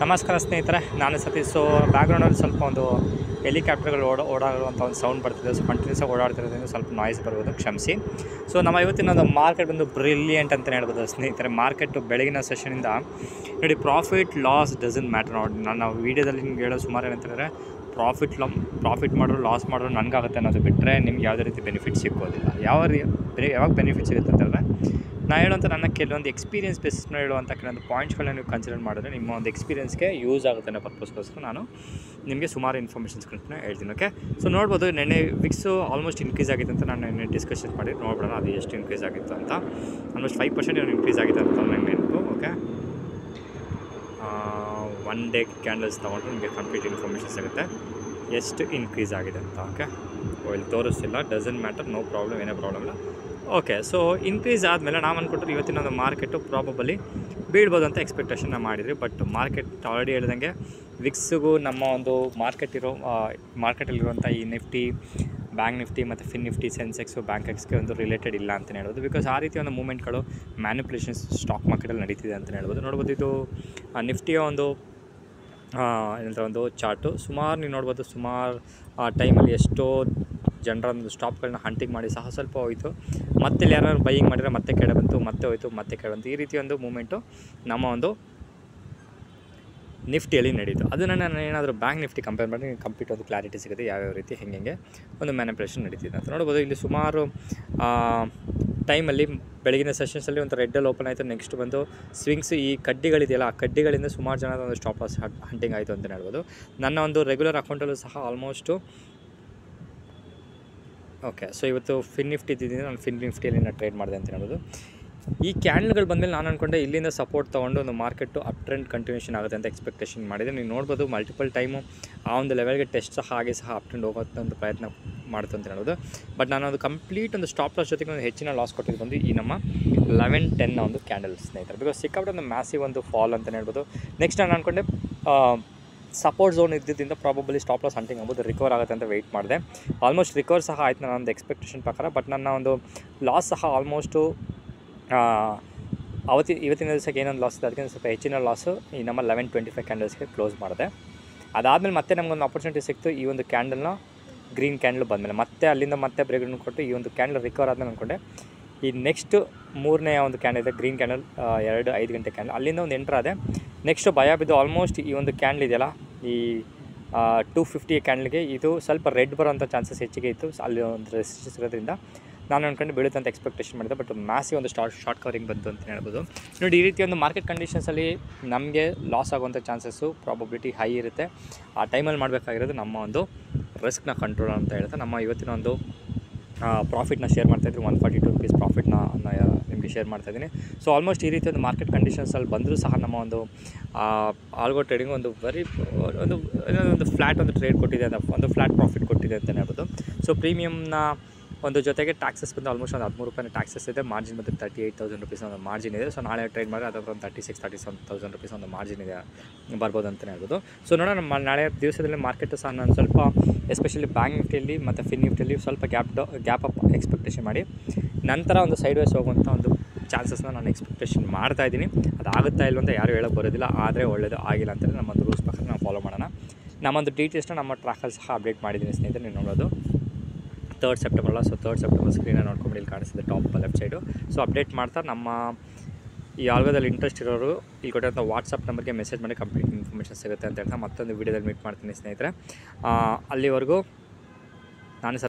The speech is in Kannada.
ನಮಸ್ಕಾರ ಸ್ನೇಹಿತರೆ, ನಾನು ಸತೀಶ್. ಸೊ ಬ್ಯಾಕ್ಗ್ರೌಂಡಲ್ಲಿ ಸ್ವಲ್ಪ ಒಂದು ಹೆಲಿಕಾಪ್ಟರ್ಗಳು ಓಡಾಡುವಂಥ ಒಂದು ಸೌಂಡ್ ಬರ್ತಿದೆ. ಸೊ ಕಂಟಿನ್ಯೂಸ್ ಆಗಿ ಓಡಾಡ್ತಿರೋದ್ರಿಂದ ಸ್ವಲ್ಪ ನಾಯ್ಸ್ ಬರ್ಬೋದು, ಕ್ಷಮಿಸಿ. ಸೊ ನಮ್ಮ ಇವತ್ತಿನ ಒಂದು ಮಾರ್ಕೆಟ್ ಬಂದು ಬ್ರಿಲಿಯಂಟ್ ಅಂತಲೇ ಹೇಳ್ಬೋದು ಸ್ನೇಹಿತರೆ. ಮಾರ್ಕೆಟು ಬೆಳಗಿನ ಸೆಷನಿಂದ ನೋಡಿ, ಪ್ರಾಫಿಟ್ ಲಾಸ್ ಡಸಂಟ್ ಮ್ಯಾಟರ್. ನೋಡಿ, ನಾನು ವೀಡಿಯೋದಲ್ಲಿ ನಿಮ್ಗೆ ಹೇಳೋ ಸುಮಾರು ಏನಂತಂದರೆ, ಪ್ರಾಫಿಟ್ ಮಾಡೋರು ಲಾಸ್ ಮಾಡೋರು ನನಗಾಗುತ್ತೆ ಅನ್ನೋದು ಬಿಟ್ಟರೆ ನಿಮ್ಗೆ ಯಾವುದೇ ರೀತಿ ಬೆನಿಫಿಟ್ ಸಿಕ್ಕೋದಿಲ್ಲ. ಯಾವಾಗ ಬೆನಿಫಿಟ್ ಸಿಗುತ್ತೆ ಅಂತಂದರೆ, ನಾನು ಹೇಳುವಂಥ ನನ್ನ ಕೆಲವೊಂದು ಎಕ್ಸ್ಪೀರಿಯನ್ಸ್ ಬೇಸಿಸ್ ಮೇಲೆ ಹೇಳುವಂಥ ಕೆಲವೊಂದು ಪಾಯಿಂಟ್ಸ್ಗಳನ್ನ ನೀವು ಕನ್ಸಿಡರ್ ಮಾಡಿದ್ರೆ ನಿಮ್ಮ ಒಂದು ಎಕ್ಸ್ಪೀರಿಯನ್ಸ್ಗೆ ಯೂಸ್ ಆಗುತ್ತೆ ಅನ್ನೋ ಪರ್ಪಸ್ಗೋಸ್ಕರ ನಾನು ನಿಮಗೆ ಸುಮಾರು ಇನ್ಫಾರ್ಮೇಷನ್ಸ್ಗಳನ್ನ ಹೇಳ್ತೀನಿ. ಓಕೆ, ಸೊ ನೋಡ್ಬೋದು, ನೆನ್ನೆ ವಿಕ್ಸು ಆಲ್ಮೋಸ್ಟ್ ಇನ್ಕ್ರೀಸ್ ಆಗಿತ್ತು ಅಂತ ನಾನು ನೆನ್ನೆ ಡಿಸ್ಕಷನ್ ಮಾಡಿ ನೋಡ್ಬಿಡೋಣ ಅದು ಎಷ್ಟು ಇನ್ಕ್ರೀಸ್ ಆಗಿತ್ತು ಅಂತ. ಆಲ್ಮೋಸ್ಟ್ 5% ಇನ್ಕ್ರೀಸ್ ಆಗಿದೆ ಅಂತ ನನಗೆ ನೆನಪು. ಓಕೆ, 1 ಡೇ ಕ್ಯಾಂಡಲ್ಸ್ ತೊಗೊಂಡ್ರೆ ನಿಮಗೆ ಕಂಪ್ಲೀಟ್ ಇನ್ಫಾರ್ಮೇಷನ್ ಸಿಗುತ್ತೆ ಎಷ್ಟು ಇನ್ಕ್ರೀಸ್ ಆಗಿದೆ ಅಂತ. ಓಕೆ, ಇಲ್ಲಿ ತೋರಿಸ್ತಿಲ್ಲ, ಡಸಂಟ್ ಮ್ಯಾಟರ್, ನೋ ಪ್ರಾಬ್ಲಮ್, ಏನೇ ಪ್ರಾಬ್ಲಮ್ ಇಲ್ಲ. ಓಕೆ, ಸೊ ಇನ್ಕ್ರೀಸ್ ಆದಮೇಲೆ ನಾವು ಅಂದ್ಕೊಟ್ರೆ ಇವತ್ತಿನ ಒಂದು ಮಾರ್ಕೆಟು ಪ್ರಾಬಬಲಿ ಬೀಳ್ಬೋದು ಅಂತ ಎಕ್ಸ್ಪೆಕ್ಟೇಷನ್ನ ಮಾಡಿದ್ರಿ. ಬಟ್ ಮಾರ್ಕೆಟ್ ಆಲ್ರೆಡಿ ಹೇಳ್ದಂಗೆ ವಿಕ್ಸ್ಗೂ ನಮ್ಮ ಒಂದು ಮಾರ್ಕೆಟಲ್ಲಿರುವಂಥ ಈ ನಿಫ್ಟಿ, ಬ್ಯಾಂಕ್ ನಿಫ್ಟಿ ಮತ್ತು ಫಿನ್ ನಿಫ್ಟಿ, ಸೆನ್ಸೆಕ್ಸು, ಬ್ಯಾಂಕ್ ಎಕ್ಸ್ಗೆ ಒಂದು ರಿಲೇಟೆಡ್ ಇಲ್ಲ ಅಂತಲೇ ಹೇಳ್ಬೋದು. ಬಿಕಾಸ್ ಆ ರೀತಿಯ ಒಂದು ಮೂಮೆಂಟ್ಗಳು ಮ್ಯಾನಿಪುಲೇಷನ್ಸ್ ಸ್ಟಾಕ್ ಮಾರ್ಕೆಟಲ್ಲಿ ನಡೀತಿದೆ ಅಂತಲೇ ಹೇಳ್ಬೋದು. ನೋಡ್ಬೋದು, ಇದು ನಿಫ್ಟಿಯ ಒಂದು ಏನಂತ ಒಂದು ಚಾರ್ಟು. ಸುಮಾರು ನೀವು ನೋಡ್ಬೋದು, ಸುಮಾರು ಟೈಮಲ್ಲಿ ಎಷ್ಟೋ ಜನರ ಒಂದು ಸ್ಟಾಪ್ಗಳನ್ನ ಹಂಟಿಂಗ್ ಮಾಡಿ ಸಹ ಸ್ವಲ್ಪ ಹೋಯಿತು. ಮತ್ತೆ ಯಾರು ಬೈಯಿಂಗ್ ಮಾಡಿದರೆ ಮತ್ತೆ ಕೆಳ ಬಂತು, ಮತ್ತೆ ಹೋಯಿತು, ಮತ್ತೆ ಕೆಳ ಬಂತು. ಈ ರೀತಿ ಒಂದು ಮೂಮೆಂಟು ನಮ್ಮ ಒಂದು ನಿಫ್ಟಿಯಲ್ಲಿ ನಡೀತು. ಅದನ್ನು ನಾನು ಏನಾದರೂ ಬ್ಯಾಂಕ್ ನಿಫ್ಟಿ ಕಂಪೇರ್ ಮಾಡಿ ಕಂಪ್ಲೀಟ್ ಒಂದು ಕ್ಲಾರಿಟಿ ಸಿಗುತ್ತೆ ಯಾವ್ಯಾವ ರೀತಿ ಹೆಂಗೆ ಒಂದು ಮ್ಯಾನಿಪುಲೇಷನ್ ನಡೀತಿದೆ ಅಂತ. ನೋಡ್ಬೋದು, ಇಲ್ಲಿ ಸುಮಾರು ಟೈಮಲ್ಲಿ ಬೆಳಗಿನ ಸೆಷನ್ಸಲ್ಲಿ ಒಂದು ರೆಡ್ಡಲ್ಲಿ ಓಪನ್ ಆಯಿತು. ನೆಕ್ಸ್ಟ್ ಬಂದು ಸ್ವಿಂಗ್ಸ್, ಈ ಕಡ್ಡಿಗಳಿದೆಯಲ್ಲ, ಆ ಕಡ್ಡಿಗಳಿಂದ ಸುಮಾರು ಜನದ ಒಂದು ಸ್ಟಾಪ್ ಲಾಸ್ ಹಂಟಿಂಗ್ ಆಯಿತು ಅಂತ ಹೇಳ್ಬೋದು. ನನ್ನ ಒಂದು ರೆಗ್ಯುಲರ್ ಅಕೌಂಟಲ್ಲೂ ಸಹ ಆಲ್ಮೋಸ್ಟು ಓಕೆ, ಸೊ ಇವತ್ತು ಫಿನ್ ನಿಫ್ಟಿ ಇದ್ದಿದ್ದರಿಂದ ನಾನು ಫಿನ್ ನಿಫ್ಟಿಯಲ್ಲಿ ನಾನು ಟ್ರೇಡ್ ಮಾಡಿದೆ ಅಂತ ಹೇಳ್ಬೋದು. ಈ ಕ್ಯಾಂಡಲ್ಗಳು ಬಂದಮೇಲೆ ನಾನು ಅಂದ್ಕೊಂಡೆ ಇಲ್ಲಿಂದ ಸಪೋರ್ಟ್ ತೊಗೊಂಡು ಒಂದು ಮಾರ್ಕೆಟು ಅಪ್ ಟ್ರೆಂಡ್ ಕಂಟಿನ್ಯೂಷನ್ ಆಗುತ್ತೆ ಅಂತ ಎಕ್ಸ್ಪೆಕ್ಟೇಷನ್ ಮಾಡಿದೆ. ನೀವು ನೋಡ್ಬೋದು, ಮಲ್ಟಿಪಲ್ ಟೈಮು ಆ ಒಂದು ಲೆವೆಲ್ಗೆ ಟೆಸ್ಟ್ ಸಹ ಹಾಗೆ ಸಹ ಅಪ್ ಟ್ರೆಂಡ್ ಹೋಗೋಂಥ ಒಂದು ಪ್ರಯತ್ನ ಮಾಡ್ತು ಅಂತ ಹೇಳ್ಬೋದು. ಬಟ್ ನಾನು ಅದು ಕಂಪ್ಲೀಟ್ ಒಂದು ಸ್ಟಾಪ್ ಲಾಸ್ ಜೊತೆಗೆ ಒಂದು ಹೆಚ್ಚಿನ ಲಾಸ್ ಕೊಟ್ಟಿದ್ದು ಬಂದು ಈ ನಮ್ಮ 11-10 ಒಂದು ಕ್ಯಾಂಡಲ್ ಸ್ನೇಹಿತರೆ. ಬಿಕಾಸ್ ಸಿಕ್ಕಾಬಿಟ್ಟು ಒಂದು ಮ್ಯಾಸಿವ್ ಒಂದು ಫಾಲ್ ಅಂತಲೇ ಹೇಳ್ಬೋದು. ನೆಕ್ಸ್ಟ್ ನಾನು ಅಂದ್ಕೊಂಡೆ ಸಪೋರ್ಟ್ ಝೋನ್ ಇದ್ದಿದ್ದರಿಂದ ಪ್ರಾಬಬಲಿ ಸ್ಟಾಪ್ ಲಾಸ್ ಹಂಟಿಂಗ್ ಆಗ್ಬೋದು, ರಿಕವರ್ ಆಗುತ್ತೆ ಅಂತ ವೆಯ್ಟ್ ಮಾಡಿದೆ. ಆಲ್ಮೋಸ್ಟ್ ರಿಕವರ್ ಸಹ ಆಯ್ತು ನನ್ನ ಒಂದು ಎಕ್ಸ್ಪೆಕ್ಟೇಷನ್ ಪ್ರಕಾರ. ಬಟ್ ನನ್ನ ಒಂದು ಲಾಸ್ ಸಹ ಆಲ್ಮೋಸ್ಟು ಇವತ್ತಿನ ದಿವಸಕ್ಕೆ ಏನೊಂದು ಲಾಸ್ ಇದೆ ಅದಕ್ಕಿಂತ ಸ್ವಲ್ಪ ಹೆಚ್ಚಿನ ಲಾಸು ಈ ನಮ್ಮ 11-25 ಕ್ಯಾಂಡಲ್ಸ್ಗೆ ಕ್ಲೋಸ್ ಮಾಡಿದೆ. ಅದಾದಮೇಲೆ ಮತ್ತೆ ನಮಗೊಂದು ಆಪರ್ಚುನಿಟಿ ಸಿಕ್ತು. ಈ ಒಂದು ಕ್ಯಾಂಡಲ್ನ ಗ್ರೀನ್ ಕ್ಯಾಂಡಲ್ ಬಂದಮೇಲೆ ಮತ್ತೆ ಅಲ್ಲಿಂದ ಮತ್ತೆ ಬ್ರೇಕ್ ಕೊಟ್ಟು ಈ ಒಂದು ಕ್ಯಾಂಡಲ್ ರಿಕವರ್ ಆದಮೇಲೆ ಅಂದ್ಕೊಂಡೆ ಈ ನೆಕ್ಸ್ಟ್ ಮೂರನೇ ಒಂದು ಕ್ಯಾಂಡಲ್ ಇದೆ, ಗ್ರೀನ್ ಕ್ಯಾಂಡಲ್, 2-5 ಗಂಟೆ ಕ್ಯಾಂಡಲ್, ಅಲ್ಲಿಂದ ಒಂದು ಎಂಟ್ರ್ ಆದೆ. ನೆಕ್ಸ್ಟ್ ಭಯ ಬಿದ್ದು ಆಲ್ಮೋಸ್ಟ್ ಈ ಒಂದು ಕ್ಯಾಂಡಲ್ ಇದೆಯಲ್ಲ, ಈ 250 ಕ್ಯಾಂಡಲ್ಗೆ ಇದು ಸ್ವಲ್ಪ ರೆಡ್ ಬರೋಂಥ ಚಾನ್ಸಸ್ ಹೆಚ್ಚಿಗೆ ಇತ್ತು. ಅಲ್ಲಿ ಒಂದು ರೆಸಿಸ್ಟೆನ್ಸ್ ಇರೋದ್ರಿಂದ ನಾನು ಅಂದ್ಕೊಂಡು ಬೀಳುತ್ತೆ ಅಂತ ಎಕ್ಸ್ಪೆಕ್ಟೇಷನ್ ಮಾಡಿದೆ. ಬಟ್ ಮ್ಯಾಸಿವ್ ಒಂದು ಶಾರ್ಟ್ ಕವರಿಂಗ್ ಬಂತು ಅಂತ ಹೇಳ್ಬೋದು. ನೋಡಿ, ಈ ರೀತಿ ಒಂದು ಮಾರ್ಕೆಟ್ ಕಂಡೀಷನ್ಸಲ್ಲಿ ನಮಗೆ ಲಾಸ್ ಆಗುವಂಥ ಚಾನ್ಸಸ್ಸು ಪ್ರಾಬಬಿಲಿಟಿ ಹೈ ಇರುತ್ತೆ. ಆ ಟೈಮಲ್ಲಿ ಮಾಡಬೇಕಾಗಿರೋದು ನಮ್ಮ ಒಂದು ರಿಸ್ಕ್ನ ಕಂಟ್ರೋಲ್ ಅಂತ ಹೇಳ್ತಾ ನಮ್ಮ ಇವತ್ತಿನ ಒಂದು ಪ್ರಾಫಿಟ್ನ ಶೇರ್ ಮಾಡ್ತಾಯಿದ್ವಿ. 142 ರೂಪೀಸ್ ಪ್ರಾಫಿಟ್ನ ನಿಮಗೆ ಶೇರ್ ಮಾಡ್ತಾಯಿದ್ದೀನಿ. ಸೊ ಆಲ್ಮೋಸ್ಟ್ ಈ ರೀತಿ ಒಂದು ಮಾರ್ಕೆಟ್ ಕಂಡೀಷನ್ಸಲ್ಲಿ ಬಂದರೂ ಸಹ ನಮ್ಮ ಒಂದು ಆಲ್ಗೋ ಟ್ರೇಡಿಂಗ್ ಒಂದು ಒಂದು ಫ್ಲ್ಯಾಟ್ ಒಂದು ಟ್ರೇಡ್ ಕೊಟ್ಟಿದೆ, ಒಂದು ಫ್ಲ್ಯಾಟ್ ಪ್ರಾಫಿಟ್ ಕೊಟ್ಟಿದೆ ಅಂತಲೇ ಹೇಳ್ಬೋದು. ಸೊ ಪ್ರೀಮಿಯಮ್ನ ಒಂದು ಜೊತೆಗೆ ಟ್ಯಾಕ್ಸಸ್ ಬಂದು ಆಲ್ಮೋಸ್ಟ್ ಒಂದು 13 ರೂಪಾಯಿ ಟ್ಯಾಕ್ಸಸ್ ಇದೆ. ಮಾರ್ಜಿನ್ ಬಂದು 38,000 ರೂಪೀಸ್ ಒಂದು ಮಾರ್ಜಿನ್ ಇದೆ. ಸೊ ನಾಳೆ ಟ್ರೇಡ್ ಮಾಡಿದ್ರೆ ಅದರ ಒಂದು 36,000-37,000 ರೂಪೀಸ್ ಒಂದು ಮಾರ್ಜಿನ್ ಇದೆ ಬರ್ಬೋದು ಅಂತಲೇ ಹೇಳ್ಬೋದು. ಸೊ ನೋಡೋಣ, ನಾಳೆ ದಿವಸದಲ್ಲಿ ಮಾರ್ಕೆಟು ಸಹ ನಾನು ಸ್ವಲ್ಪ ಎಸ್ಪೆಷಲಿ ಬ್ಯಾಂಕ್ ನಿಫ್ಟಿಯಲ್ಲಿ ಮತ್ತು ಫಿನ್ ನಿಫ್ಟಿಯಲ್ಲಿ ಸ್ವಲ್ಪ ಗ್ಯಾಪ್ ಅಪ್ ಎಕ್ಸ್ಪೆಕ್ಟೇಷನ್ ಮಾಡಿ ನಂತರ ಒಂದು ಸೈಡ್ ವೇಸ್ ಹೋಗುವಂಥ ಒಂದು ಚಾನ್ಸಸ್ನ ನಾನು ಎಕ್ಸ್ಪೆಕ್ಟೇಷನ್ ಮಾಡ್ತಾಯಿದ್ದೀನಿ. ಅದಾಗುತ್ತಾ ಇಲ್ಲ ಅಂತ ಯಾರು ಹೇಳೋಕ್ಕೆ ಬರೋದಿಲ್ಲ. ಆದರೆ ಒಳ್ಳೆಯದು, ಆಗಿಲ್ಲ ಅಂತಲೇ ನಮ್ಮೊಂದು ರೂಲ್ಸ್ ಪ್ರಕಾರ ನಾವು ಫಾಲೋ ಮಾಡೋಣ. ನಮ್ಮೊಂದು ಡೀಟೇಲ್ಸ್ನ ನಮ್ಮ ಟ್ರ್ಯಾಕಲ್ಲಿ ಸಹ ಅಪ್ಡೇಟ್ ಮಾಡಿದ್ದೀನಿ ಸ್ನೇಹಿತರೆ. ನೀವು ನೋಡೋದು 3rd ಸೆಪ್ಟೆಂಬರ್ ಅಲ್ಲ, ಸೊ 3rd ಸೆಪ್ಟೆಂಬರ್ ಸ್ಕ್ರೀನಲ್ಲಿ ನೋಡ್ಕೊಂಡು ಇಲ್ಲಿ ಕಾಣಿಸ್ತಿದೆ top left side. So update ಮಾಡ್ತಾ ನಮ್ಮ ಈ ಆಲ್ಗೋದಲ್ಲಿ ಇಂಟ್ರೆಸ್ಟ್ ಇರೋರು ಇಲ್ಲಿ ಕೊಟ್ಟಿರೋಂಥ ವಾಟ್ಸಪ್ ನಂಬರ್ಗೆ ಮೆಸೇಜ್ ಮಾಡಿ ಕಂಪ್ಲೀಟ್ ಇನ್ಫಾರ್ಮೇಷನ್ ಸಿಗುತ್ತೆ ಅಂತ ಹೇಳ್ತಾ ಮತ್ತೊಂದು ವೀಡಿಯೋದಲ್ಲಿ ಮೀಟ್ ಮಾಡ್ತೀನಿ ಸ್ನೇಹಿತರೆ. ಅಲ್ಲಿವರೆಗೂ ನಾನು